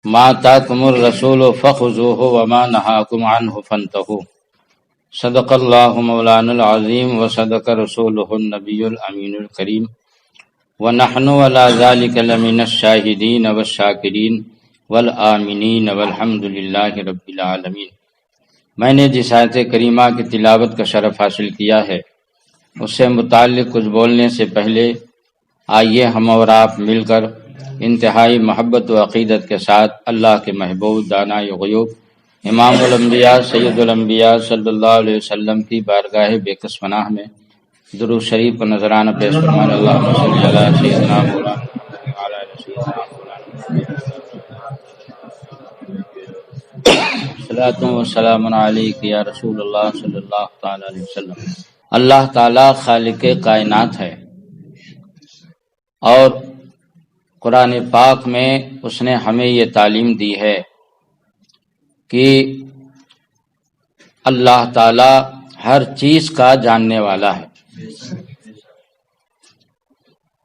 ما آتاکم الرسول فخذوه وما نهاکم عنه فانتهوا صدق اللہ مولانا العظیم وصدق رسولہ النبی الامین الکریم ونحن علی ذلک لمن الشاہدین والشاکرین والآمنین والحمد للہ رب العالمین۔ میں نے جس آیت کریمہ کی تلاوت کا شرف حاصل کیا ہے اس سے متعلق کچھ بولنے سے پہلے آئیے ہم اور آپ مل کر انتہائی محبت و عقیدت کے ساتھ اللہ کے محبوب دانائے غیوب امام الانبیاء سید الانبیاء صلی اللہ علیہ وسلم کی بارگاہ بے کس پناہ میں درود شریف کو نذرانہ پیش فرمائیں۔ اللہم صلی علی سیدنا مولانا صلاۃ و سلام علیک یا رسول اللہ صلی اللہ تعالی علیہ وسلم۔ اللہ تعالی خالق کائنات ہے اور قرآن پاک میں اس نے ہمیں یہ تعلیم دی ہے کہ اللہ تعالی ہر چیز کا جاننے والا ہے۔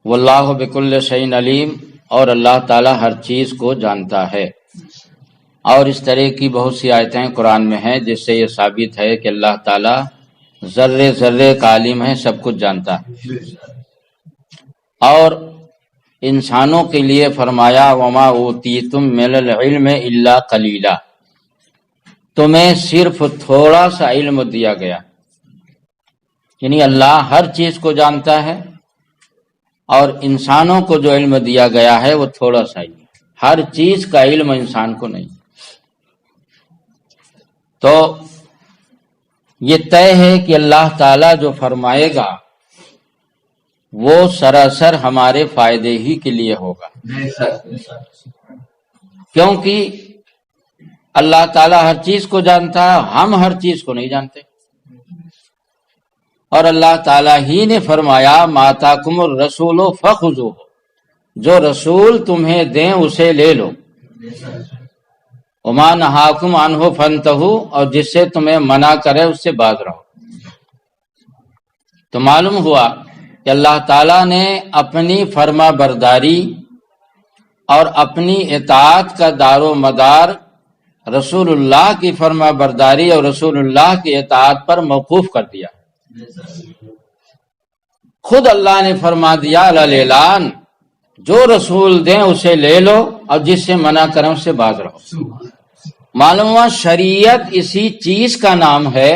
واللہ بکل شیء علیم، اور اللہ تعالی ہر چیز کو جانتا ہے۔ اور اس طرح کی بہت سی آیتیں قرآن میں ہیں جس سے یہ ثابت ہے کہ اللہ تعالی ذرے ذرے کا عالم ہے، سب کچھ جانتا ہے۔ اور انسانوں کے لیے فرمایا وما اوتیتم من العلم الا قلیلا، تمہیں صرف تھوڑا سا علم دیا گیا، یعنی اللہ ہر چیز کو جانتا ہے اور انسانوں کو جو علم دیا گیا ہے وہ تھوڑا سا ہی ہے، ہر چیز کا علم انسان کو نہیں۔ تو یہ طے ہے کہ اللہ تعالیٰ جو فرمائے گا وہ سراسر ہمارے فائدے ہی کے لیے ہوگا، کیونکہ اللہ تعالیٰ ہر چیز کو جانتا ہے، ہم ہر چیز کو نہیں جانتے۔ اور اللہ تعالیٰ ہی نے فرمایا ما آتاکم الرسول فخذوہ، جو رسول تمہیں دیں اسے لے لو، وما نہاکم عنہ فانتہوا، اور جس سے تمہیں منع کرے اس سے باز رہو۔ تو معلوم ہوا کہ اللہ تعالیٰ نے اپنی فرما برداری اور اپنی اطاعت کا دار و مدار رسول اللہ کی فرما برداری اور رسول اللہ کی اطاعت پر موقوف کر دیا۔ خود اللہ نے فرما دیا الاعلان، جو رسول دیں اسے لے لو اور جس سے منع کریں اس سے باز رہو۔ معلوم ہوا شریعت اسی چیز کا نام ہے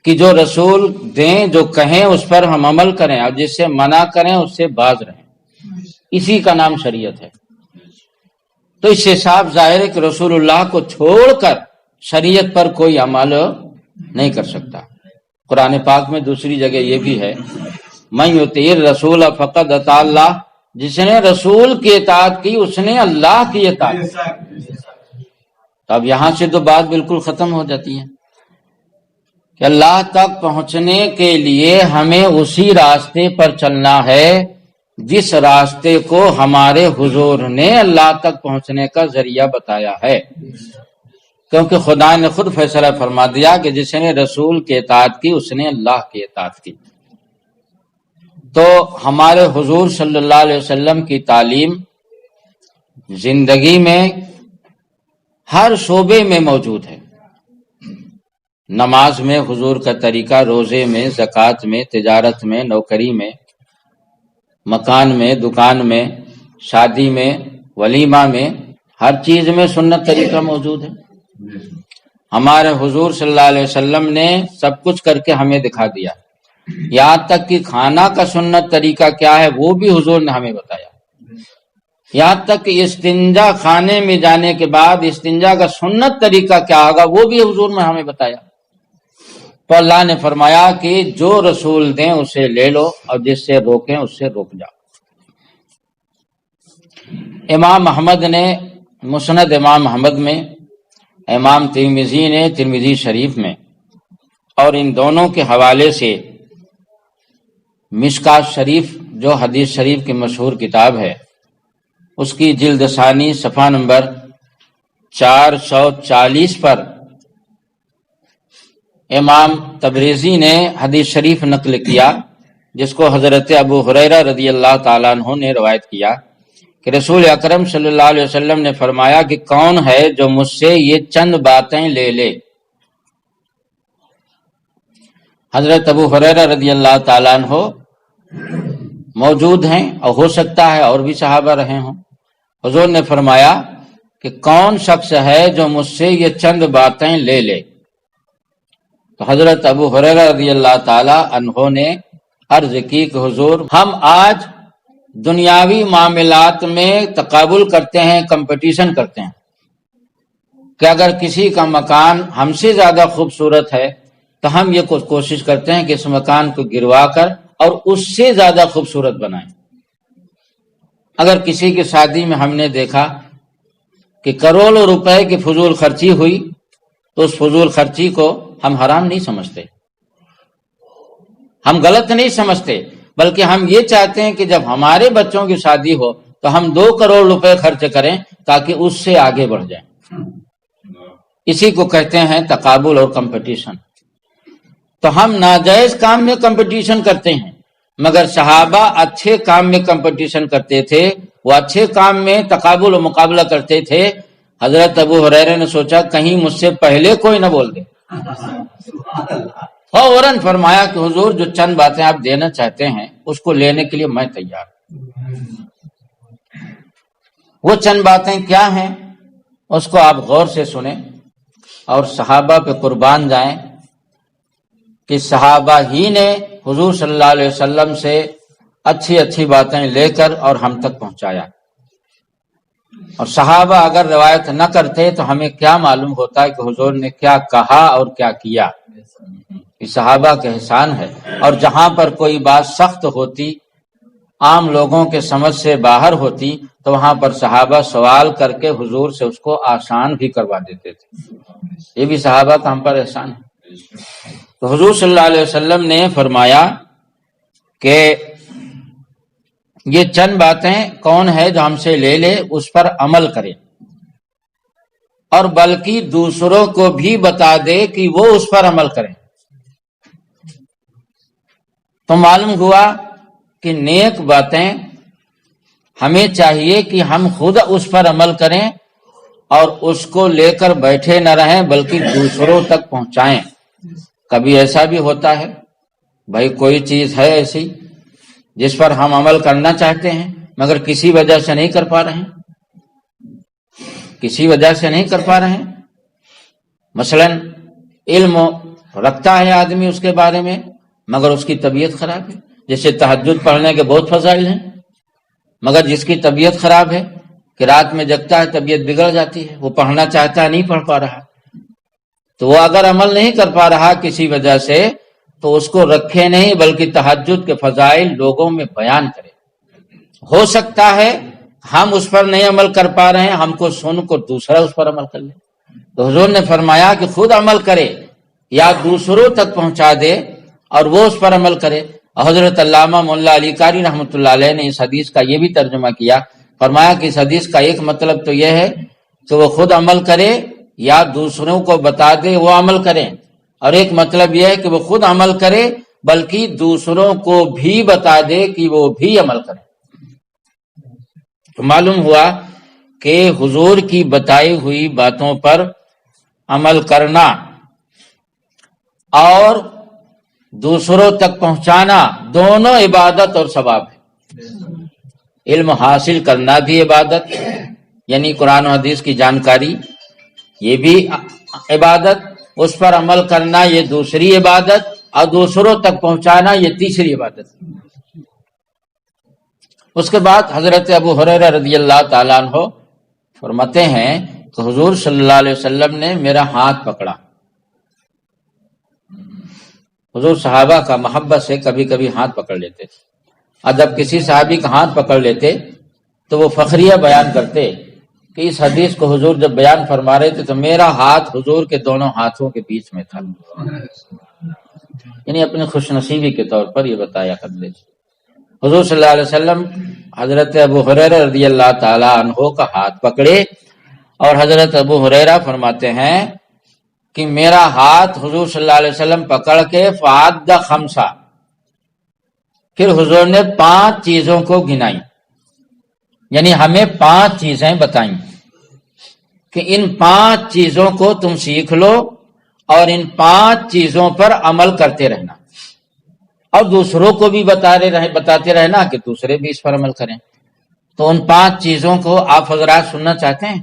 کہ جو رسول دیں، جو کہیں اس پر ہم عمل کریں اور جس سے منع کریں اس سے باز رہیں، اسی کا نام شریعت ہے۔ تو اس سے صاف ظاہر ہے کہ رسول اللہ کو چھوڑ کر شریعت پر کوئی عمل نہیں کر سکتا۔ قرآن پاک میں دوسری جگہ یہ بھی ہے من یطیع الرسول فقد اطاع اللہ، جس نے رسول کی اطاعت کی اس نے اللہ کی اطاعت کی۔ اب یہاں سے تو بات بالکل ختم ہو جاتی ہے کہ اللہ تک پہنچنے کے لیے ہمیں اسی راستے پر چلنا ہے جس راستے کو ہمارے حضور نے اللہ تک پہنچنے کا ذریعہ بتایا ہے، کیونکہ خدا نے خود فیصلہ فرما دیا کہ جس نے رسول کی اطاعت کی اس نے اللہ کی اطاعت کی۔ تو ہمارے حضور صلی اللہ علیہ وسلم کی تعلیم زندگی میں ہر شعبے میں موجود ہے۔ نماز میں حضور کا طریقہ، روزے میں، زکوٰۃ میں، تجارت میں، نوکری میں، مکان میں، دکان میں، شادی میں، ولیمہ میں، ہر چیز میں سنت طریقہ موجود ہے۔ ہمارے حضور صلی اللہ علیہ وسلم نے سب کچھ کر کے ہمیں دکھا دیا، یہاں تک کہ کھانا کا سنت طریقہ کیا ہے وہ بھی حضور نے ہمیں بتایا، یہاں تک کہ استنجا خانے میں جانے کے بعد استنجا کا سنت طریقہ کیا ہوگا وہ بھی حضور نے ہمیں بتایا۔ تو اللہ نے فرمایا کہ جو رسول دیں اسے لے لو اور جس سے روکیں اس سے روک جاؤ۔ امام احمد نے مسند امام احمد میں، امام ترمذی نے ترمذی شریف میں، اور ان دونوں کے حوالے سے مشکات شریف جو حدیث شریف کی مشہور کتاب ہے اس کی جلد ثانی صفحہ نمبر 440 پر امام تبریزی نے حدیث شریف نقل کیا جس کو حضرت ابو ہریرہ رضی اللہ تعالیٰ عنہ نے روایت کیا کہ رسول اکرم صلی اللہ علیہ وسلم نے فرمایا کہ کون ہے جو مجھ سے یہ چند باتیں لے لے۔ حضرت ابو ہریرہ رضی اللہ تعالیٰ عنہ موجود ہیں، اور ہو سکتا ہے اور بھی صحابہ رہے ہوں۔ حضور نے فرمایا کہ کون شخص ہے جو مجھ سے یہ چند باتیں لے لے؟ تو حضرت ابو ہریرہ رضی اللہ تعالیٰ عنہ نے عرض کی کہ حضور، ہم آج دنیاوی معاملات میں تقابل کرتے ہیں، کمپٹیشن کرتے ہیں کہ اگر کسی کا مکان ہم سے زیادہ خوبصورت ہے تو ہم یہ کوشش کرتے ہیں کہ اس مکان کو گروا کر اور اس سے زیادہ خوبصورت بنائیں۔ اگر کسی کی شادی میں ہم نے دیکھا کہ کروڑوں روپے کی فضول خرچی ہوئی تو اس فضول خرچی کو ہم حرام نہیں سمجھتے، ہم غلط نہیں سمجھتے، بلکہ ہم یہ چاہتے ہیں کہ جب ہمارے بچوں کی شادی ہو تو ہم 2 کروڑ روپے خرچ کریں تاکہ اس سے آگے بڑھ جائیں۔ اسی کو کہتے ہیں تقابل اور کمپٹیشن۔ تو ہم ناجائز کام میں کمپٹیشن کرتے ہیں، مگر صحابہ اچھے کام میں کمپٹیشن کرتے تھے، وہ اچھے کام میں تقابل و مقابلہ کرتے تھے۔ حضرت ابو ہریرہ نے سوچا کہیں مجھ سے پہلے کوئی نہ بول دے، فوراً فرمایا کہ حضور جو چند باتیں آپ دینا چاہتے ہیں اس کو لینے کے لیے میں تیار ہوں۔ وہ چند باتیں کیا ہیں اس کو آپ غور سے سنیں اور صحابہ پہ قربان جائیں کہ صحابہ ہی نے حضور صلی اللہ علیہ وسلم سے اچھی اچھی باتیں لے کر اور ہم تک پہنچایا، اور صحابہ اگر روایت نہ کرتے تو ہمیں کیا معلوم ہوتا ہے کہ حضور نے کیا کہا اور کیا کیا۔ یہ صحابہ کا احسان ہے، اور جہاں پر کوئی بات سخت ہوتی، عام لوگوں کے سمجھ سے باہر ہوتی، تو وہاں پر صحابہ سوال کر کے حضور سے اس کو آسان بھی کروا دیتے تھے۔ یہ بھی صحابہ کا ہم پر احسان ہے۔ تو حضور صلی اللہ علیہ وسلم نے فرمایا کہ یہ چند باتیں کون ہے جو ہم سے لے لے، اس پر عمل کرے، اور بلکہ دوسروں کو بھی بتا دے کہ وہ اس پر عمل کریں۔ تو معلوم ہوا کہ نیک باتیں ہمیں چاہیے کہ ہم خود اس پر عمل کریں اور اس کو لے کر بیٹھے نہ رہیں بلکہ دوسروں تک پہنچائیں۔ کبھی ایسا بھی ہوتا ہے بھائی کوئی چیز ہے ایسی جس پر ہم عمل کرنا چاہتے ہیں مگر کسی وجہ سے نہیں کر پا رہے ہیں، کسی وجہ سے نہیں کر پا رہے ہیں۔ مثلا علم رکھتا ہے آدمی اس کے بارے میں مگر اس کی طبیعت خراب ہے، جیسے تہجد پڑھنے کے بہت فضائل ہیں، مگر جس کی طبیعت خراب ہے کہ رات میں جگتا ہے طبیعت بگڑ جاتی ہے، وہ پڑھنا چاہتا ہے نہیں پڑھ پا رہا، تو وہ اگر عمل نہیں کر پا رہا کسی وجہ سے تو اس کو رکھے نہیں بلکہ تہجد کے فضائل لوگوں میں بیان کرے۔ ہو سکتا ہے ہم اس پر نہیں عمل کر پا رہے ہیں، ہم کو سن کو دوسرا اس پر عمل کر لے۔ تو حضور نے فرمایا کہ خود عمل کرے یا دوسروں تک پہنچا دے اور وہ اس پر عمل کرے۔ حضرت علامہ مولا علی قاری رحمۃ اللہ علیہ نے اس حدیث کا یہ بھی ترجمہ کیا، فرمایا کہ اس حدیث کا ایک مطلب تو یہ ہے کہ وہ خود عمل کرے یا دوسروں کو بتا دے وہ عمل کریں، اور ایک مطلب یہ ہے کہ وہ خود عمل کرے بلکہ دوسروں کو بھی بتا دے کہ وہ بھی عمل کریں۔ تو معلوم ہوا کہ حضور کی بتائی ہوئی باتوں پر عمل کرنا اور دوسروں تک پہنچانا دونوں عبادت اور ثواب ہے۔ علم حاصل کرنا بھی عبادت، یعنی قرآن و حدیث کی جانکاری، یہ بھی عبادت، اس پر عمل کرنا یہ دوسری عبادت، اور دوسروں تک پہنچانا یہ تیسری عبادت۔ اس کے بعد حضرت ابو ہریرہ رضی اللہ تعالیٰ عنہ فرماتے ہیں کہ حضور صلی اللہ علیہ وسلم نے میرا ہاتھ پکڑا۔ حضور صحابہ کا محبت سے کبھی کبھی ہاتھ پکڑ لیتے تھے، اور جب کسی صحابی کا ہاتھ پکڑ لیتے تو وہ فخریہ بیان کرتے کہ اس حدیث کو حضور جب بیان فرما رہے تھے تو میرا ہاتھ حضور کے دونوں ہاتھوں کے بیچ میں تھا، یعنی اپنی خوش نصیبی کے طور پر یہ بتایا کرتے تھے۔ حضور صلی اللہ علیہ وسلم حضرت ابو ہریرہ رضی اللہ تعالی عنہ کا ہاتھ پکڑے، اور حضرت ابو ہریرہ فرماتے ہیں کہ میرا ہاتھ حضور صلی اللہ علیہ وسلم پکڑ کے فعد خمسہ، پھر حضور نے 5 چیزوں کو گنائی۔ یعنی ہمیں 5 چیزیں بتائیں کہ ان 5 چیزوں کو تم سیکھ لو اور ان 5 چیزوں پر عمل کرتے رہنا، اور دوسروں کو بھی بتاتے رہنا کہ دوسرے بھی اس پر عمل کریں۔ تو ان 5 چیزوں کو آپ حضرات سننا چاہتے ہیں؟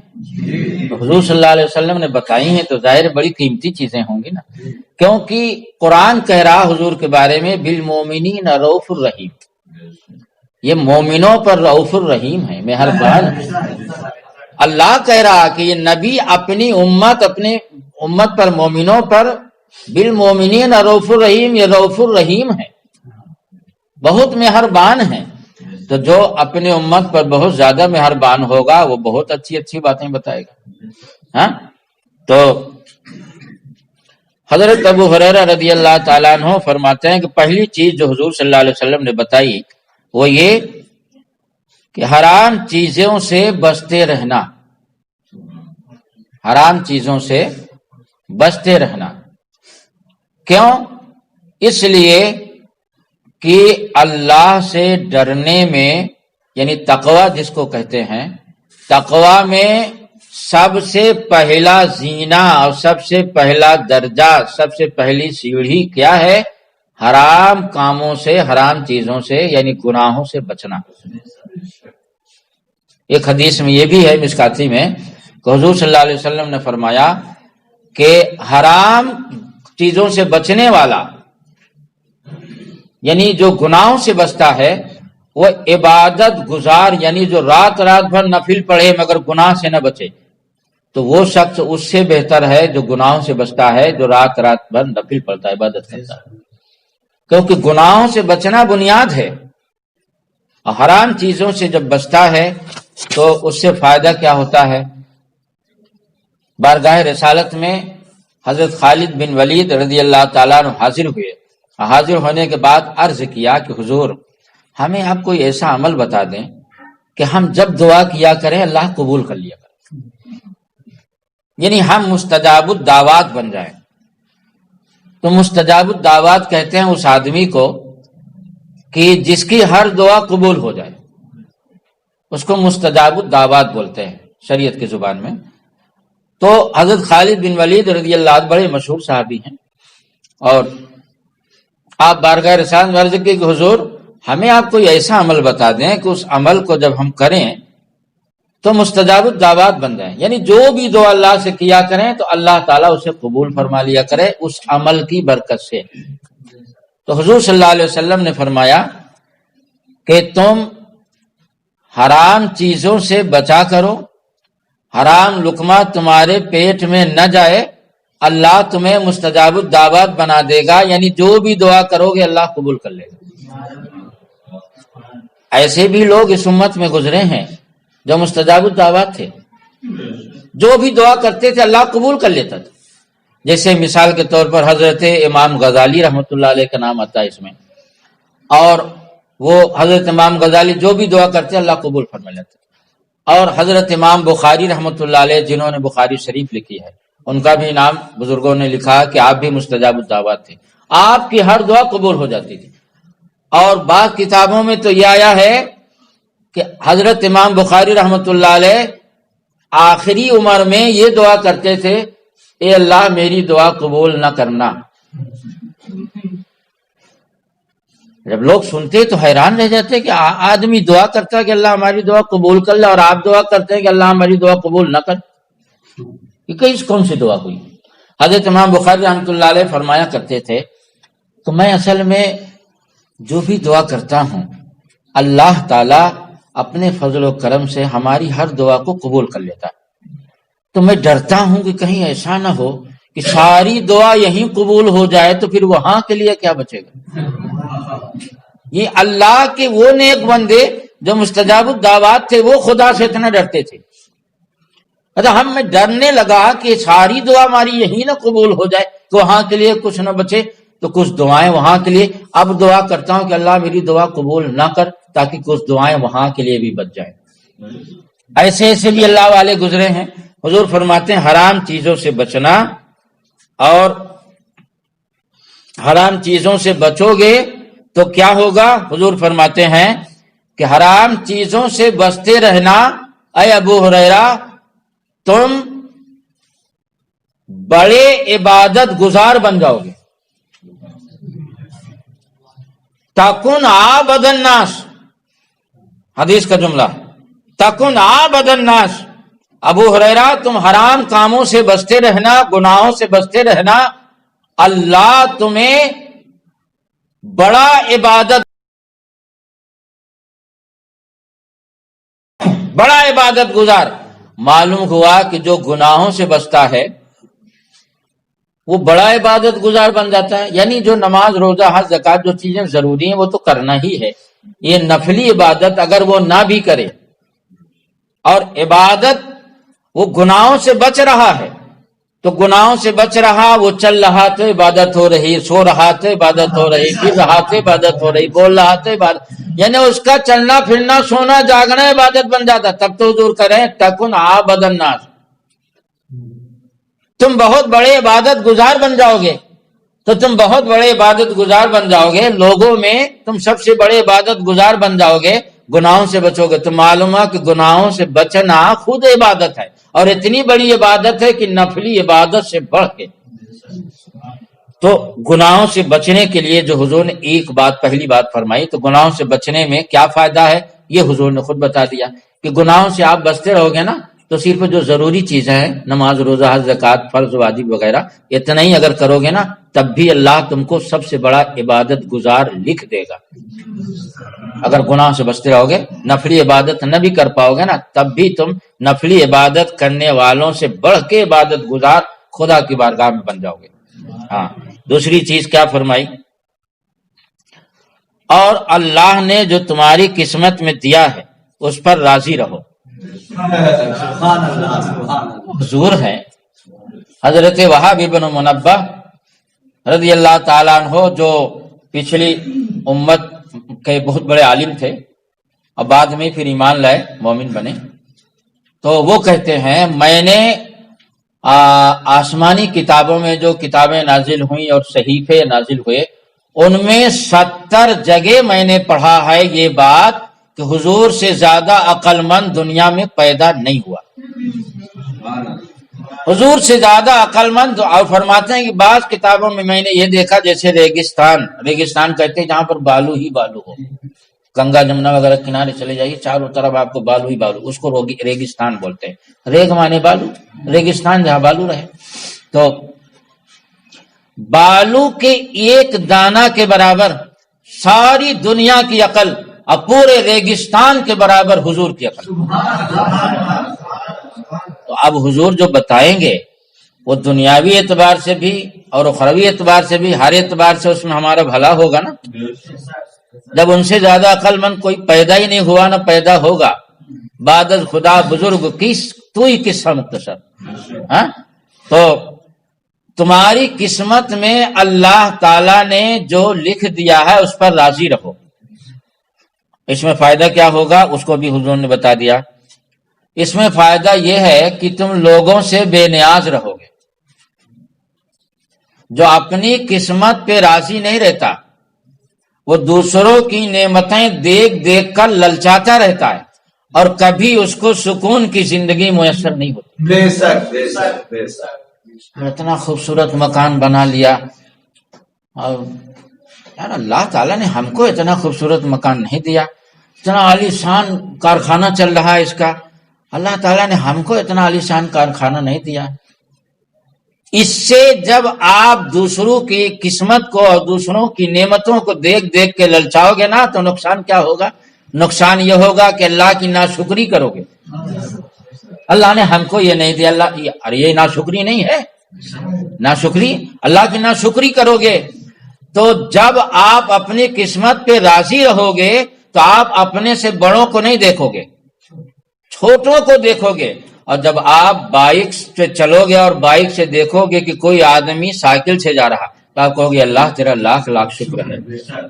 تو حضور صلی اللہ علیہ وسلم نے بتائی ہیں، تو ظاہر بڑی قیمتی چیزیں ہوں گی نا، کیونکہ قرآن کہہ رہا حضور کے بارے میں بالمومنین رؤوف الرحیم، یہ مومنوں پر رؤوف الرحیم ہے، مہربان ہے۔ اللہ کہہ رہا کہ یہ نبی اپنی امت پر، مومنوں پر بالمومنین رؤوف الرحیم، یہ رؤوف الرحیم ہے، بہت مہربان ہے۔ تو جو اپنے امت پر بہت زیادہ مہربان ہوگا وہ بہت اچھی اچھی باتیں بتائے گا۔ ہاں، تو حضرت ابو ہریرہ رضی اللہ تعالیٰ عنہ فرماتے ہیں کہ پہلی چیز جو حضور صلی اللہ علیہ وسلم نے بتائی وہ یہ کہ حرام چیزوں سے بچتے رہنا، حرام چیزوں سے بچتے رہنا۔ کیوں؟ اس لیے کہ اللہ سے ڈرنے میں، یعنی تقوی جس کو کہتے ہیں، تقوی میں سب سے پہلا زینہ اور سب سے پہلا درجہ، سب سے پہلی سیڑھی کیا ہے؟ حرام کاموں سے، حرام چیزوں سے، یعنی گناہوں سے بچنا۔ ایک حدیث میں یہ بھی ہے مشکاتی میں کہ حضور صلی اللہ علیہ وسلم نے فرمایا کہ حرام چیزوں سے بچنے والا، یعنی جو گناہوں سے بچتا ہے، وہ عبادت گزار، یعنی جو رات بھر نفل پڑھے مگر گناہ سے نہ بچے، تو وہ شخص اس سے بہتر ہے جو گناہوں سے بچتا ہے، جو رات بھر نفل پڑھتا ہے، عبادت کرتا ہے۔ کیونکہ گناہوں سے بچنا بنیاد ہے، اور حرام چیزوں سے جب بچتا ہے تو اس سے فائدہ کیا ہوتا ہے؟ بارگاہ رسالت میں حضرت خالد بن ولید رضی اللہ تعالیٰ عنہ حاضر ہوئے، حاضر ہونے کے بعد عرض کیا کہ حضور ہمیں آپ کوئی ایسا عمل بتا دیں کہ ہم جب دعا کیا کریں اللہ قبول کر لیا کریں، یعنی ہم مستجاب الدعوات بن جائیں۔ تو مستجاب الدعوات کہتے ہیں اس آدمی کو کہ جس کی ہر دعا قبول ہو جائے، اس کو مستجاب الدعوات بولتے ہیں شریعت کی زبان میں۔ تو حضرت خالد بن ولید رضی اللہ عنہ بڑے مشہور صحابی ہیں، اور آپ بارگاہ رسالت میں عرض کی کہ حضور ہمیں آپ کوئی ایسا عمل بتا دیں کہ اس عمل کو جب ہم کریں تو مستجاب الدعوات بن جائیں، یعنی جو بھی دعا اللہ سے کیا کریں تو اللہ تعالیٰ اسے قبول فرما لیا کرے اس عمل کی برکت سے۔ تو حضور صلی اللہ علیہ وسلم نے فرمایا کہ تم حرام چیزوں سے بچا کرو، حرام لقمہ تمہارے پیٹ میں نہ جائے، اللہ تمہیں مستجاب الدعوات بنا دے گا، یعنی جو بھی دعا کرو گے اللہ قبول کر لے گا۔ ایسے بھی لوگ اس امت میں گزرے ہیں جو مستجاب الدعوات تھے، جو بھی دعا کرتے تھے اللہ قبول کر لیتا تھا۔ جیسے مثال کے طور پر حضرت امام غزالی رحمۃ اللہ علیہ کا نام آتا ہے اس میں، اور وہ حضرت امام غزالی جو بھی دعا کرتے اللہ قبول فرما لیتے۔ اور حضرت امام بخاری رحمۃ اللہ علیہ جنہوں نے بخاری شریف لکھی ہے، ان کا بھی نام بزرگوں نے لکھا کہ آپ بھی مستجاب الدعوات تھے، آپ کی ہر دعا قبول ہو جاتی تھی۔ اور بعض کتابوں میں تو یہ آیا ہے کہ حضرت امام بخاری رحمۃ اللہ علیہ آخری عمر میں یہ دعا کرتے تھے، اے اللہ میری دعا قبول نہ کرنا۔ جب لوگ سنتے تو حیران رہ جاتے کہ آدمی دعا کرتا ہے کہ اللہ ہماری دعا قبول کر لے، اور آپ دعا کرتے ہیں کہ اللہ ہماری دعا قبول نہ کر، یہ کون سی دعا ہوئی؟ حضرت امام بخاری رحمۃ اللہ علیہ فرمایا کرتے تھے کہ میں اصل میں جو بھی دعا کرتا ہوں اللہ تعالیٰ اپنے فضل و کرم سے ہماری ہر دعا کو قبول کر لیتا ہے، تو میں ڈرتا ہوں کہ کہیں ایسا نہ ہو کہ ساری دعا یہیں قبول ہو جائے تو پھر وہاں کے لیے کیا بچے گا۔ یہ اللہ کے وہ نیک بندے جو مستجاب الدعوات تھے وہ خدا سے اتنا ڈرتے تھے، ہم میں ڈرنے لگا کہ ساری دعا ہماری یہی نہ قبول ہو جائے کہ وہاں کے لیے کچھ نہ بچے، تو کچھ دعائیں وہاں کے لیے اب دعا کرتا ہوں کہ اللہ میری دعا قبول نہ کر، تاکہ کچھ دعائیں وہاں کے لیے بھی بچ جائیں۔ ایسے ایسے بھی اللہ والے گزرے ہیں۔ حضور فرماتے ہیں حرام چیزوں سے بچنا، اور حرام چیزوں سے بچو گے تو کیا ہوگا؟ حضور فرماتے ہیں کہ حرام چیزوں سے بچتے رہنا، اے ابو ہریرہ تم بڑے عبادت گزار بن جاؤ گے. تکن عابد الناس، حدیث کا جملہ، تکن عابد الناس. ابو ہریرہ تم حرام کاموں سے بچتے رہنا، گناہوں سے بچتے رہنا، اللہ تمہیں بڑا عبادت گزار. معلوم ہوا کہ جو گناہوں سے بچتا ہے وہ بڑا عبادت گزار بن جاتا ہے. یعنی جو نماز، روزہ، حج، زکوٰۃ جو چیزیں ضروری ہیں وہ تو کرنا ہی ہے. یہ نفلی عبادت اگر وہ نہ بھی کرے اور عبادت وہ گناہوں سے بچ رہا ہے، تو گناہوں سے بچ رہا، وہ چل رہا تو عبادت ہو رہی، سو رہا تو عبادت ہو رہی، پھر رہا تو عبادت ہو رہی، بول رہا تو عبادت، یعنی اس کا چلنا پھرنا، سونا جاگنا عبادت بن جاتا. تب تو حضور کریں تکن عابد الناس، تم بہت بڑے عبادت گزار بن جاؤ گے. تو تم بہت بڑے عبادت گزار بن جاؤ گے، لوگوں میں تم سب سے بڑے عبادت گزار بن جاؤ گے، گناہوں سے بچو گے. تو معلوم ہے کہ گناہوں سے بچنا خود عبادت ہے، اور اتنی بڑی عبادت ہے کہ نفلی عبادت سے بڑھ کے. تو گناہوں سے بچنے کے لیے جو حضور نے ایک بات، پہلی بات فرمائی، تو گناہوں سے بچنے میں کیا فائدہ ہے یہ حضور نے خود بتا دیا کہ گناہوں سے آپ بچتے رہو گے نا، تو صرف جو ضروری چیزیں ہیں، نماز، روزہ، حج، زکوٰۃ، فرض، واجب وغیرہ، اتنا ہی اگر کرو گے نا، تب بھی اللہ تم کو سب سے بڑا عبادت گزار لکھ دے گا. اگر گناہ سے بچتے رہو گے، نفلی عبادت نہ بھی کر پاؤ گے نا، تب بھی تم نفلی عبادت کرنے والوں سے بڑھ کے عبادت گزار خدا کی بارگاہ میں بن جاؤ گے. ہاں، دوسری چیز کیا فرمائی؟ اور اللہ نے جو تمہاری قسمت میں دیا ہے اس پر راضی رہو. حضور ہیں حضرت وہاب بن منبہ رضی اللہ تعالیٰ عنہ، جو پچھلی امت کے بہت بڑے عالم تھے، اور بعد میں پھر ایمان لائے، مومن بنے. تو وہ کہتے ہیں میں نے آسمانی کتابوں میں جو کتابیں نازل ہوئیں اور صحیفے نازل ہوئے، ان میں 70 جگہ میں نے پڑھا ہے یہ بات کہ حضور سے زیادہ عقل مند دنیا میں پیدا نہیں ہوا. حضور سے زیادہ عقل مند. اور فرماتے ہیں کہ بعض کتابوں میں نے یہ دیکھا جیسے ریگستان کہتے ہیں جہاں پر بالو ہی بالو ہو، گنگا جمنا وغیرہ کنارے چلے جائیے، چاروں طرف آپ کو بالو ہی بالو، اس کو ریگستان بولتے ہیں. ریگ مانے بالو، ریگستان جہاں بالو رہے. تو بالو کے ایک دانہ کے برابر ساری دنیا کی عقل، اور پورے ریگستان کے برابر حضور کی عقل. تو اب حضور جو بتائیں گے وہ دنیاوی اعتبار سے بھی اور اخروی اعتبار سے بھی، ہر اعتبار سے اس میں ہمارا بھلا ہوگا نا. جب ان سے زیادہ عقل مند کوئی پیدا ہی نہیں ہوا نہ پیدا ہوگا، بعد از خدا بزرگ تو ہی قصہ مختصر. تو تمہاری قسمت میں اللہ تعالی نے جو لکھ دیا ہے اس پر راضی رہو. اس میں فائدہ کیا ہوگا اس کو بھی حضور نے بتا دیا. اس میں فائدہ یہ ہے کہ تم لوگوں سے بے نیاز رہو گے. جو اپنی قسمت پہ راضی نہیں رہتا وہ دوسروں کی نعمتیں دیکھ دیکھ کر للچاتا رہتا ہے، اور کبھی اس کو سکون کی زندگی میسر نہیں ہوتی. بے شک بے شک بے شک. اتنا خوبصورت مکان بنا لیا، اور یار اللہ تعالیٰ نے ہم کو اتنا خوبصورت مکان نہیں دیا، اتنا عالی شان کارخانہ چل رہا ہے اس کا، اللہ تعالیٰ نے ہم کو اتنا عالی شان کارخانہ نہیں دیا. اس سے جب آپ دوسروں کی قسمت کو اور دوسروں کی نعمتوں کو دیکھ دیکھ کے للچاؤ گے نا، تو نقصان کیا ہوگا؟ نقصان یہ ہوگا کہ اللہ کی ناشکری کرو گے. اللہ نے ہم کو یہ نہیں دیا، اللہ یہ ناشکری نہیں ہے، ناشکری اللہ کی ناشکری کرو گے. تو جب آپ اپنی قسمت پہ راضی رہو گے تو آپ اپنے سے بڑوں کو نہیں دیکھو گے، چھوٹوں کو دیکھو گے. اور جب آپ بائک سے چلو گے اور بائک سے دیکھو گے کہ کوئی آدمی سائیکل سے جا رہا، تو آپ کہو گے اللہ تیرا لاکھ لاکھ شکر ہے.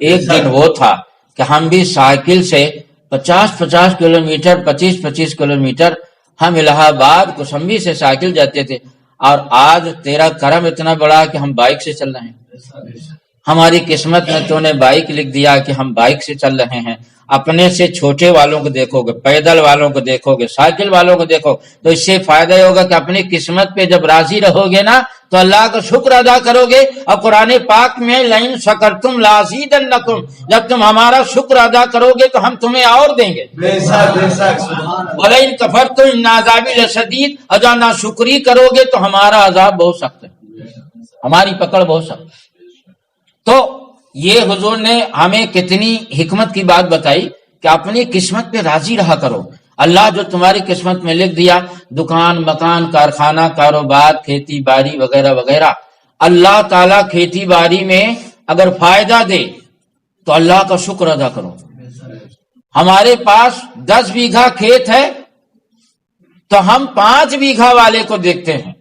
ایک دن وہ تھا کہ ہم بھی سائیکل سے 50 کلومیٹر 25 کلومیٹر ہم الہ آباد کوسمبی سے سائیکل جاتے تھے، اور آج تیرا کرم اتنا بڑا کہ ہم بائک سے چل رہے ہیں. ہماری قسمت میں تو نے بائک لکھ دیا کہ ہم بائک سے چل رہے ہیں. اپنے سے چھوٹے والوں کو دیکھو گے، پیدل والوں کو دیکھو گے، سائیکل والوں کو دیکھو، تو اس سے فائدہ یہ ہوگا کہ اپنی قسمت پہ جب راضی رہو گے نا تو اللہ کا شکر ادا کرو گے. اور قرآن پاک میں لئن شکرتم لازیدنکم، جب تم ہمارا شکر ادا کرو گے تو ہم تمہیں اور دیں گے. وَلَئِن کَفَرْتُمْ إِنَّ عَذَابِي لَشَدِيدٌ، اگر ناشکری کرو گے تو ہمارا عذاب بہت سخت ہے، ہماری پکڑ بہت سخت ہے. تو یہ حضور نے ہمیں کتنی حکمت کی بات بتائی کہ اپنی قسمت پہ راضی رہا کرو. اللہ جو تمہاری قسمت میں لکھ دیا، دکان، مکان، کارخانہ، کاروبار، کھیتی باڑی وغیرہ وغیرہ، اللہ تعالیٰ کھیتی باڑی میں اگر فائدہ دے تو اللہ کا شکر ادا کرو. ہمارے پاس 10 بیگھا کھیت ہے تو ہم 5 بیگھا والے کو دیکھتے ہیں،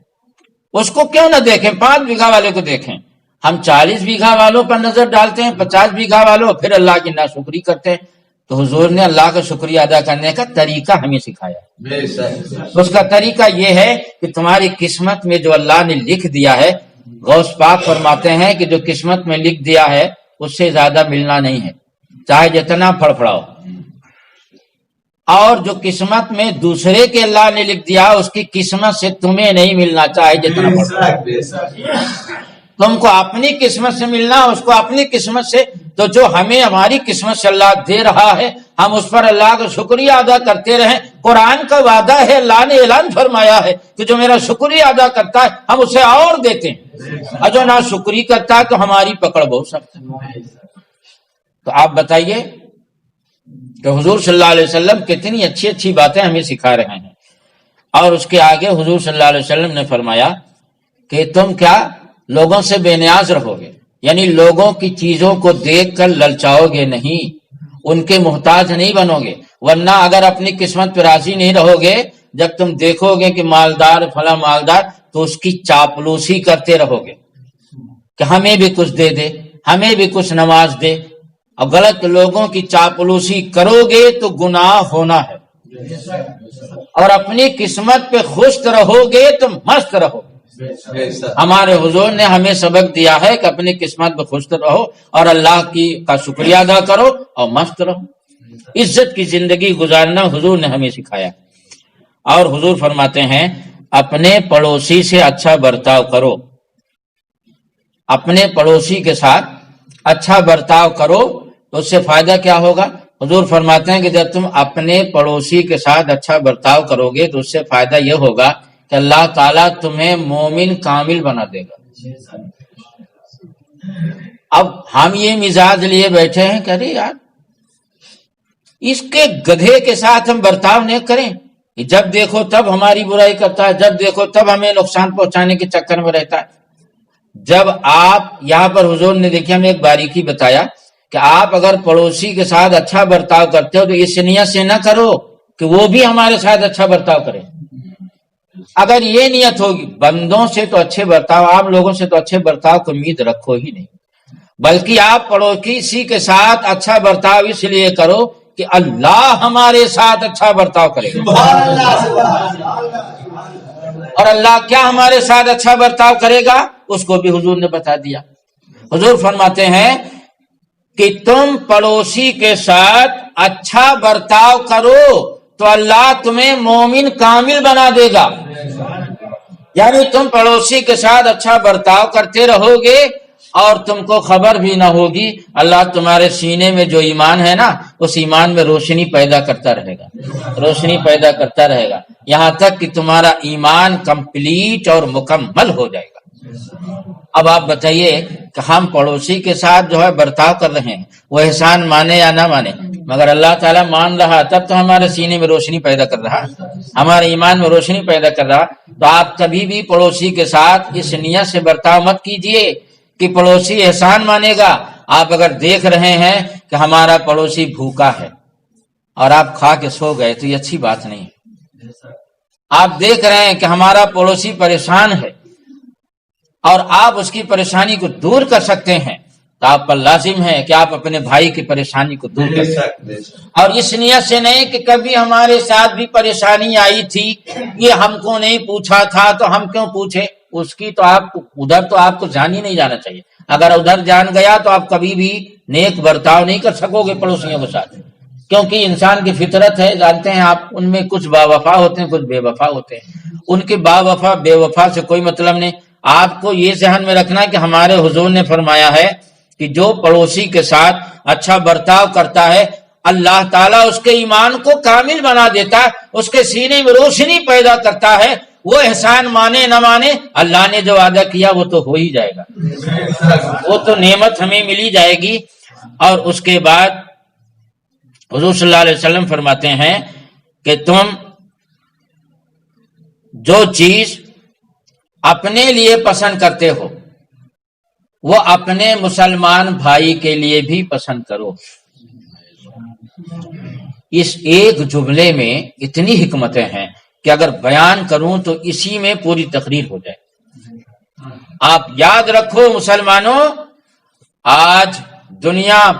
اس کو کیوں نہ دیکھیں، 5 بیگھا والے کو دیکھیں. ہم 40 بیگھا والوں پر نظر ڈالتے ہیں، 50 بیگھا والوں، پھر اللہ کی ناشکری کرتے ہیں. تو حضور نے اللہ کا شکریہ ادا کرنے کا طریقہ ہمیں سکھایا. اس کا طریقہ یہ ہے کہ تمہاری قسمت میں جو اللہ نے لکھ دیا ہے، غوث پاک فرماتے ہیں کہ جو قسمت میں لکھ دیا ہے اس سے زیادہ ملنا نہیں ہے، چاہے جتنا پھڑپھڑاؤ. اور جو قسمت میں دوسرے کے اللہ نے لکھ دیا اس کی قسمت سے تمہیں نہیں ملنا، چاہے جتنا پھڑپھڑاؤ. تم کو اپنی قسمت سے ملنا، اس کو اپنی قسمت سے. تو جو ہمیں ہماری قسمت سے اللہ دے رہا ہے ہم اس پر اللہ کا شکریہ ادا کرتے رہیں. قرآن کا وعدہ ہے، اللہ نے اعلان فرمایا ہے کہ جو میرا شکریہ ادا کرتا ہے ہم اسے اور دیتے ہیں، اور جو نہ شکری کرتا ہے تو ہماری پکڑ بہت سخت ہے. تو آپ بتائیے کہ حضور صلی اللہ علیہ وسلم کتنی اچھی اچھی باتیں ہمیں سکھا رہے ہیں. اور اس کے آگے حضور صلی اللہ علیہ وسلم نے فرمایا کہ تم کیا لوگوں سے بے نیاز رہو گے، یعنی لوگوں کی چیزوں کو دیکھ کر للچاؤ گے نہیں، ان کے محتاج نہیں بنو گے. ورنہ اگر اپنی قسمت پہ راضی نہیں رہو گے، جب تم دیکھو گے کہ مالدار فلاں مالدار، تو اس کی چاپلوسی کرتے رہو گے کہ ہمیں بھی کچھ دے دے، ہمیں بھی کچھ نواز دے. اور غلط لوگوں کی چاپلوسی کرو گے تو گناہ ہونا ہے. اور اپنی قسمت پہ خوش رہو گے تو مست رہو گے. ہمارے حضور نے ہمیں سبق دیا ہے کہ اپنی قسمت پہ خوش رہو اور اللہ کا شکریہ ادا کرو اور مست رہو. عزت کی زندگی گزارنا حضور نے ہمیں سکھایا. اور حضور فرماتے ہیں اپنے پڑوسی سے اچھا برتاؤ کرو، اپنے پڑوسی کے ساتھ اچھا برتاؤ کرو تو اس سے فائدہ کیا ہوگا. حضور فرماتے ہیں کہ جب تم اپنے پڑوسی کے ساتھ اچھا برتاؤ کرو گے تو اس سے فائدہ یہ ہوگا کہ اللہ تعالیٰ تمہیں مومن کامل بنا دے گا. اب ہم یہ مزاج لیے بیٹھے ہیں کہ ارے یار اس کے گدھے کے ساتھ ہم برتاؤ نہیں کریں، جب دیکھو تب ہماری برائی کرتا ہے، جب دیکھو تب ہمیں نقصان پہنچانے کے چکر میں رہتا ہے. جب آپ یہاں پر حضور نے دیکھا ہمیں ایک باریکی بتایا کہ آپ اگر پڑوسی کے ساتھ اچھا برتاؤ کرتے ہو تو اس نیت سے نہ کرو کہ وہ بھی ہمارے ساتھ اچھا برتاؤ کرے. اگر یہ نیت ہوگی بندوں سے تو اچھے برتاؤ، عام لوگوں سے تو اچھے برتاؤ کی امید رکھو ہی نہیں، بلکہ آپ پڑوسی کے ساتھ اچھا برتاؤ اس لیے کرو کہ اللہ ہمارے ساتھ اچھا برتاؤ کرے گا. اور اللہ کیا ہمارے ساتھ اچھا برتاؤ کرے گا اس کو بھی حضور نے بتا دیا. حضور فرماتے ہیں کہ تم پڑوسی کے ساتھ اچھا برتاؤ کرو تو اللہ تمہیں مومن کامل بنا دے گا. یعنی تم پڑوسی کے ساتھ اچھا برتاؤ کرتے رہو گے اور تم کو خبر بھی نہ ہوگی، اللہ تمہارے سینے میں جو ایمان ہے نا اس ایمان میں روشنی پیدا کرتا رہے گا، روشنی پیدا کرتا رہے گا یہاں تک کہ تمہارا ایمان کمپلیٹ اور مکمل ہو جائے گا. اب آپ بتائیے کہ ہم پڑوسی کے ساتھ جو ہے برتاؤ کر رہے ہیں وہ احسان مانے یا نہ مانے، مگر اللہ تعالیٰ مان رہا تب تو ہمارے سینے میں روشنی پیدا کر رہا، ہمارے ایمان میں روشنی پیدا کر رہا. تو آپ کبھی بھی پڑوسی کے ساتھ اس نیت سے برتاؤ مت کیجئے کہ پڑوسی احسان مانے گا. آپ اگر دیکھ رہے ہیں کہ ہمارا پڑوسی بھوکا ہے اور آپ کھا کے سو گئے تو یہ اچھی بات نہیں. آپ دیکھ رہے ہیں کہ ہمارا پڑوسی پریشان ہے اور آپ اس کی پریشانی کو دور کر سکتے ہیں تو آپ پر لازم ہے کہ آپ اپنے بھائی کی پریشانی کو دور کر سکتے. اور اس نیت سے نہیں کہ کبھی ہمارے ساتھ بھی پریشانی آئی تھی، یہ ہم کو نہیں پوچھا تھا تو ہم کیوں پوچھے. اس کی تو آپ کو ادھر تو آپ کو جان ہی نہیں جانا چاہیے. اگر ادھر جان گیا تو آپ کبھی بھی نیک برتاؤ نہیں کر سکو گے پڑوسیوں کے ساتھ. کیونکہ انسان کی فطرت ہے، جانتے ہیں آپ، ان میں کچھ با وفا ہوتے ہیں، کچھ بے وفا ہوتے ہیں. ان کے با وفا بے وفا سے کوئی مطلب نہیں. آپ کو یہ ذہن میں رکھنا ہے کہ ہمارے حضور نے فرمایا ہے کہ جو پڑوسی کے ساتھ اچھا برتاؤ کرتا ہے اللہ تعالیٰ اس کے ایمان کو کامل بنا دیتا ہے، اس کے سینے میں روشنی پیدا کرتا ہے. وہ احسان مانے نہ مانے، اللہ نے جو وعدہ کیا وہ تو ہو ہی جائے گا، وہ تو نعمت ہمیں ملی جائے گی. اور اس کے بعد حضور صلی اللہ علیہ وسلم فرماتے ہیں کہ تم جو چیز اپنے لیے پسند کرتے ہو وہ اپنے مسلمان بھائی کے لیے بھی پسند کرو. اس ایک جملے میں اتنی حکمتیں ہیں کہ اگر بیان کروں تو اسی میں پوری تقریر ہو جائے. آپ یاد رکھو مسلمانوں، آج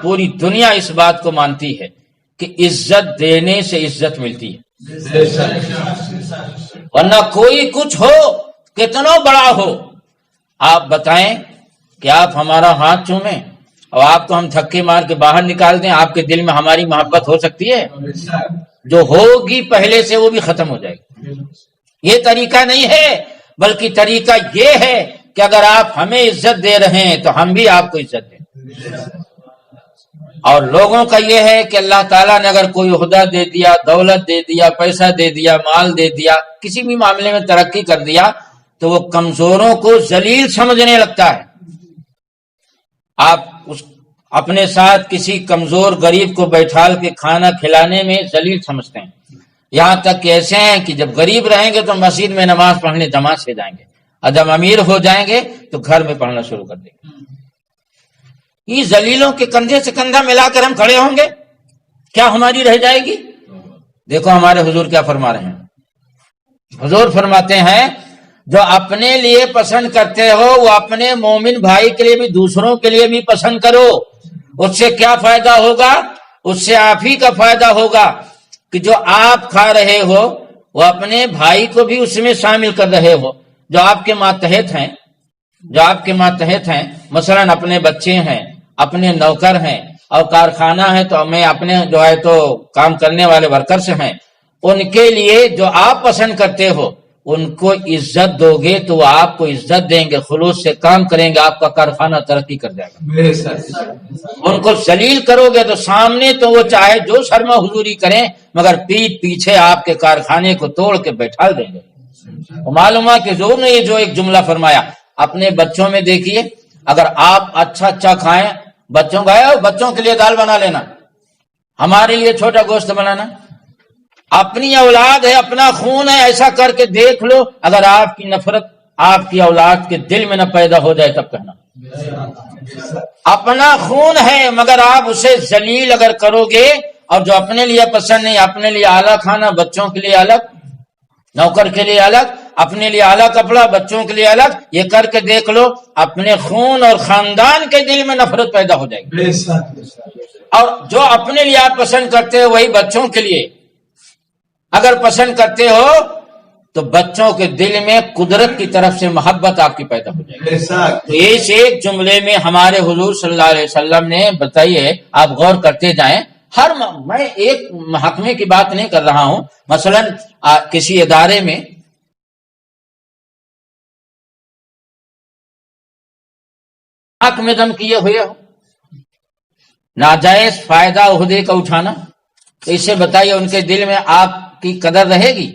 پوری دنیا اس بات کو مانتی ہے کہ عزت دینے سے عزت ملتی ہے، ورنہ کوئی کچھ ہو کتنا بڑا ہو، آپ بتائیں کہ آپ ہمارا ہاتھ چومیں اور آپ کو ہم تھکے مار کے باہر نکال دیں، آپ کے دل میں ہماری محبت ہو سکتی ہے؟ جو ہوگی پہلے سے وہ بھی ختم ہو جائے گی. یہ طریقہ نہیں ہے، بلکہ طریقہ یہ ہے کہ اگر آپ ہمیں عزت دے رہے ہیں تو ہم بھی آپ کو عزت دیں. اور لوگوں کا یہ ہے کہ اللہ تعالیٰ نے اگر کوئی عہدہ دے دیا، دولت دے دیا، پیسہ دے دیا، مال دے دیا، کسی بھی معاملے میں ترقی کر دیا تو وہ کمزوروں کو ذلیل سمجھنے لگتا ہے. آپ اپنے ساتھ کسی کمزور غریب کو بیٹھال کے کھانا کھلانے میں ذلیل سمجھتے ہیں. یہاں تک کہ ایسے ہیں کہ جب غریب رہیں گے تو مسجد میں نماز پڑھنے جماعت سے جائیں گے، اور جب امیر ہو جائیں گے تو گھر میں پڑھنا شروع کر دیں گے. یہ ذلیلوں کے کندھے سے کندھا ملا کر ہم کھڑے ہوں گے، کیا ہماری رہ جائے گی؟ دیکھو ہمارے حضور کیا فرما رہے ہیں. حضور فرماتے ہیں جو اپنے لیے پسند کرتے ہو وہ اپنے مومن بھائی کے لیے بھی دوسروں کے لیے بھی پسند کرو. اس سے کیا فائدہ ہوگا؟ اس سے آپ ہی کا فائدہ ہوگا کہ جو آپ کھا رہے ہو وہ اپنے بھائی کو بھی اس میں شامل کر رہے ہو. جو آپ کے ماتحت ہیں مثلا اپنے بچے ہیں، اپنے نوکر ہیں، اور کارخانہ ہے تو میں اپنے جو ہے تو کام کرنے والے ورکرز ہیں، ان کے لیے جو آپ پسند کرتے ہو ان کو عزت دو گے تو وہ آپ کو عزت دیں گے، خلوص سے کام کریں گے، آپ کا کارخانہ ترقی کر جائے گا. ان کو ذلیل کرو گے تو سامنے تو وہ چاہے جو شرما حضوری کریں مگر پیٹ پیچھے آپ کے کارخانے کو توڑ کے بیٹھا دیں گے. معلوم ہے کہ حضور نے یہ جو ایک جملہ فرمایا اپنے بچوں میں دیکھیے، اگر آپ اچھا کھائیں، بچوں کے لیے دال بنا لینا، ہمارے لیے چھوٹا گوشت بنانا، اپنی اولاد ہے، اپنا خون ہے، ایسا کر کے دیکھ لو. اگر آپ کی نفرت آپ کی اولاد کے دل میں نہ پیدا ہو جائے تب کہنا. اپنا خون ہے مگر آپ اسے ذلیل اگر کرو گے، اور جو اپنے لیے پسند نہیں، اپنے لیے اعلیٰ کھانا، بچوں کے لیے الگ، نوکر کے لیے الگ، اپنے لیے اعلیٰ کپڑا، بچوں کے لیے الگ، یہ کر کے دیکھ لو اپنے خون اور خاندان کے دل میں نفرت پیدا ہو جائے گی. اور جو اپنے لیے آپ پسند کرتے ہو وہی بچوں کے لیے اگر پسند کرتے ہو تو بچوں کے دل میں قدرت کی طرف سے محبت آپ کی پیدا ہو جائے گی. تو اس ایک جملے میں ہمارے حضور صلی اللہ علیہ وسلم نے بتائیے، آپ غور کرتے جائیں. میں ایک محکمے کی بات نہیں کر رہا ہوں، مثلا کسی ادارے میں حق میں دم کیے ہوئے ہو، ناجائز فائدہ عہدے کا اٹھانا، تو اسے بتائیے ان کے دل میں آپ کی قدر رہے گی؟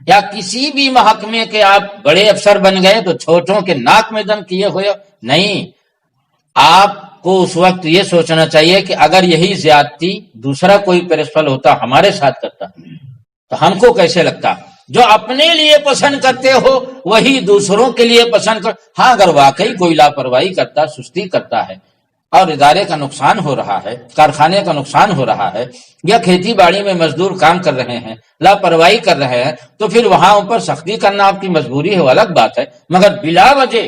یا کسی بھی محکمے کے آپ بڑے افسر بن گئے تو چھوٹوں کے ناک میں دم کیے ہوئے؟ نہیں. آپ کو اس وقت یہ سوچنا چاہیے کہ اگر یہی زیادتی دوسرا کوئی پرنسپل ہوتا ہمارے ساتھ کرتا تو ہم کو کیسے لگتا. جو اپنے لیے پسند کرتے ہو وہی دوسروں کے لیے پسند کر. ہاں اگر واقعی کوئی لاپرواہی کرتا، سستی کرتا ہے اور ادارے کا نقصان ہو رہا ہے، کارخانے کا نقصان ہو رہا ہے، یا کھیتی باڑی میں مزدور کام کر رہے ہیں، لاپرواہی کر رہے ہیں، تو پھر وہاں اوپر سختی کرنا آپ کی مجبوری ہے، وہ الگ بات ہے. مگر بلا وجہ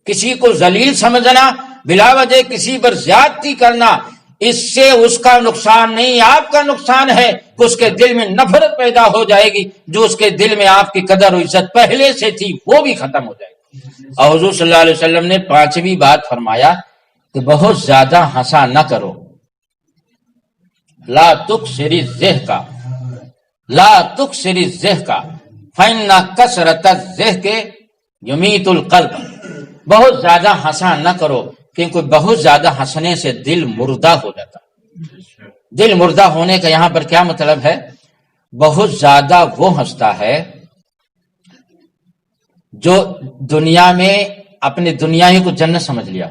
کسی کو ذلیل سمجھنا، بلا وجہ کسی پر زیادتی کرنا، اس سے اس کا نقصان نہیں آپ کا نقصان ہے کہ اس کے دل میں نفرت پیدا ہو جائے گی. جو اس کے دل میں آپ کی قدر و عزت پہلے سے تھی وہ بھی ختم ہو جائے گی. اور حضور صلی اللہ علیہ وسلم نے پانچویں بات فرمایا کہ بہت زیادہ ہنسا نہ کرو. لا تکثر الضحک لا تکثر الضحک فإن کثرۃ الضحک یمیت القلب، بہت زیادہ ہنسا نہ کرو کیونکہ بہت زیادہ ہنسنے سے دل مردہ ہو جاتا ہے۔ دل مردہ ہونے کا یہاں پر کیا مطلب ہے؟ بہت زیادہ وہ ہنستا ہے جو دنیا میں اپنے دنیا ہی کو جنت سمجھ لیا،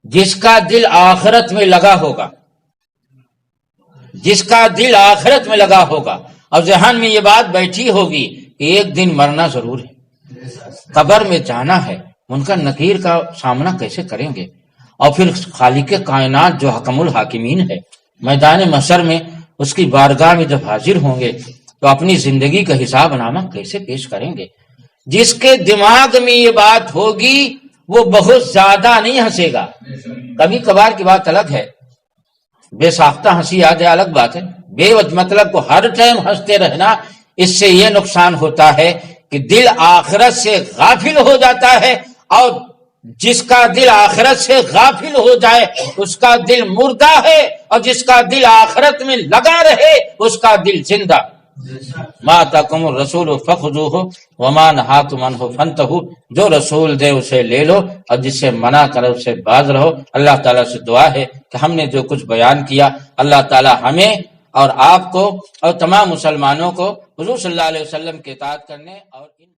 جس کا دل آخرت میں لگا ہوگا، جس کا دل آخرت میں لگا ہوگا اور ذہن میں یہ بات بیٹھی ہوگی کہ ایک دن مرنا ضرور ہے، قبر میں جانا ہے، منکر نکیر کا سامنا کیسے کریں گے، اور پھر خالق کائنات جو حکم الحاکمین ہے میدان محشر میں اس کی بارگاہ میں جب حاضر ہوں گے تو اپنی زندگی کا حساب نامہ کیسے پیش کریں گے۔ جس کے دماغ میں یہ بات ہوگی وہ بہت زیادہ نہیں ہنسے گا، کبھی کبھار کی بات الگ ہے، بے ساختہ ہنسی آ جائے الگ بات ہے، بے وجہ مطلب کو ہر ٹائم ہنستے رہنا، اس سے یہ نقصان ہوتا ہے کہ دل آخرت سے غافل ہو جاتا ہے، اور جس کا دل آخرت سے غافل ہو جائے اس کا دل مردہ ہے، اور جس کا دل آخرت میں لگا رہے اس کا دل زندہ۔ ما آتاکم الرسول فخذوہ وما نہاکم عنہ فانتہوا، جو رسول دے اسے لے لو اور جس سے منع کرے اسے باز رہو۔ اللہ تعالیٰ سے دعا ہے کہ ہم نے جو کچھ بیان کیا اللہ تعالیٰ ہمیں اور آپ کو اور تمام مسلمانوں کو حضور صلی اللہ علیہ وسلم کی اطاعت کرنے اور